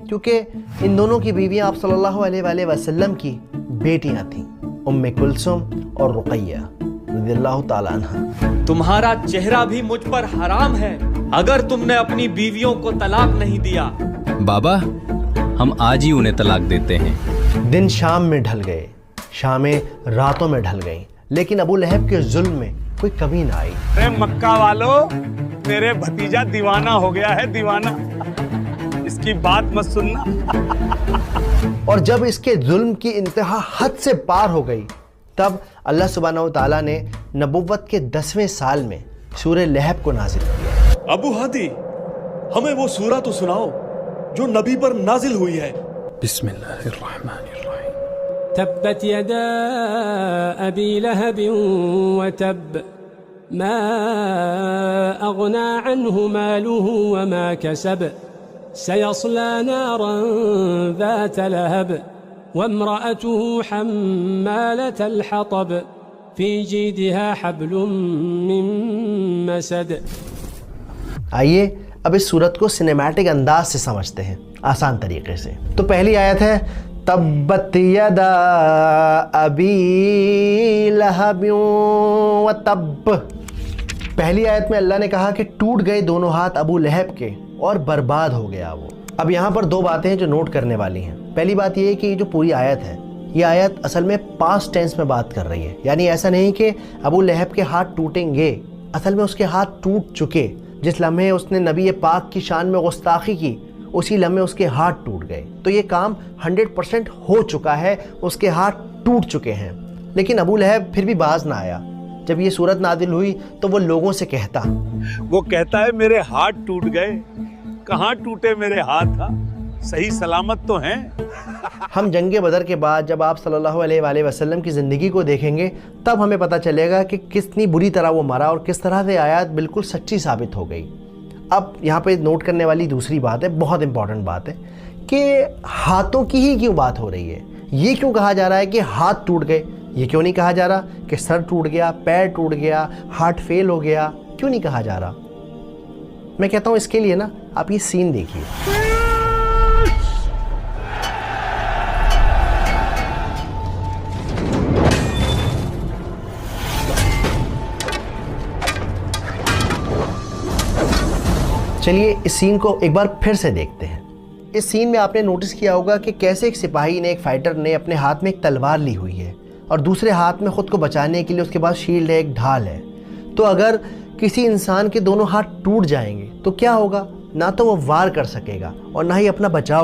کیونکہ ان دونوں کی بیویاں آپ صلی اللہ علیہ وسلم کی بیٹیاں تھیں، ام کلثوم اور رقیہ رضی اللہ تعالیٰ عنہ۔ تمہارا چہرہ بھی مجھ پر حرام ہے اگر تم نے اپنی بیویوں کو طلاق نہیں دیا۔ بابا ہم آج ہی انہیں طلاق دیتے ہیں۔ دن شام میں ڈھل گئے، شامیں راتوں میں ڈھل گئیں، لیکن ابو لہب کے ظلم میں کوئی کمی نہ آئی۔ اے مکہ والو، میرے بھتیجا دیوانہ ہو گیا ہے، دیوانہ، اس کی بات مت سننا۔ اور جب اس کے ظلم کی انتہا حد سے پار ہو گئی، تب اللہ سبحانہ و تعالیٰ نے نبوت کے 10ویں سال میں سورہ لہب کو نازل کیا۔ ابو ہادی، ہمیں وہ سورہ تو سناؤ جو نبی پر نازل ہوئی ہے۔ بسم اللہ الرحمن الرحیم۔ تبت يدا أبي لهب وتب ما أغنى عنه ماله وما كسب سيصلى نارا ذات لهب وامرأته حمالة الحطب في جيدها حبل من مسد۔ آئیے اب اس صورت کو سنیمیٹک انداز سے سمجھتے ہیں، آسان طریقے سے۔ تو پہلی آیت ہے تبت یدا ابی لہب وتب۔ پہلی آیت میں اللہ نے کہا کہ ٹوٹ گئے دونوں ہاتھ ابو لہب کے اور برباد ہو گیا وہ۔ اب یہاں پر دو باتیں ہیں جو نوٹ کرنے والی ہیں۔ پہلی بات یہ ہے کہ یہ جو پوری آیت ہے، یہ آیت اصل میں پاسٹ ٹینس میں بات کر رہی ہے، یعنی ایسا نہیں کہ ابو لہب کے ہاتھ ٹوٹیں گے، اصل میں اس کے ہاتھ ٹوٹ چکے۔ جس لمحے اس نے نبی پاک کی شان میں گستاخی کی، اسی لمحے اس کے ہاتھ ٹوٹ گئے۔ تو یہ کام 100% ہو چکا ہے، اس کے ہاتھ ٹوٹ چکے ہیں۔ لیکن ابو لہب پھر بھی باز نہ آیا۔ جب یہ صورت نازل ہوئی تو وہ لوگوں سے کہتا، وہ کہتا ہے میرے ہاتھ ٹوٹ گئے، کہاں ٹوٹے میرے ہاتھ، صحیح سلامت تو ہیں۔ ہم جنگ بدر کے بعد جب آپ صلی اللہ علیہ وسلم کی زندگی کو دیکھیں گے، تب ہمیں پتہ چلے گا کہ کتنی بری طرح وہ مرا اور کس طرح سے آیات بالکل سچی ثابت ہو گئی۔ اب یہاں پہ نوٹ کرنے والی دوسری بات ہے، بہت امپورٹنٹ بات ہے، کہ ہاتھوں کی ہی کیوں بات ہو رہی ہے؟ یہ کیوں کہا جا رہا ہے کہ ہاتھ ٹوٹ گئے؟ یہ کیوں نہیں کہا جا رہا کہ سر ٹوٹ گیا، پیر ٹوٹ گیا، ہارٹ فیل ہو گیا؟ کیوں نہیں کہا جا رہا؟ میں کہتا ہوں اس کے لیے نا آپ یہ سین دیکھیے۔ چلیے اس سین کو ایک بار پھر سے دیکھتے ہیں۔ اس سین میں آپ نے نوٹس کیا ہوگا کہ کیسے ایک سپاہی نے، ایک فائٹر نے اپنے ہاتھ میں ایک تلوار لی ہوئی ہے اور دوسرے ہاتھ میں خود کو بچانے کے لیے اس کے پاس شیلڈ ہے، ایک ڈھال ہے۔ تو اگر کسی انسان کے دونوں ہاتھ ٹوٹ جائیں گے تو کیا ہوگا؟ نہ تو وہ وار کر سکے گا اور نہ ہی اپنا بچاؤ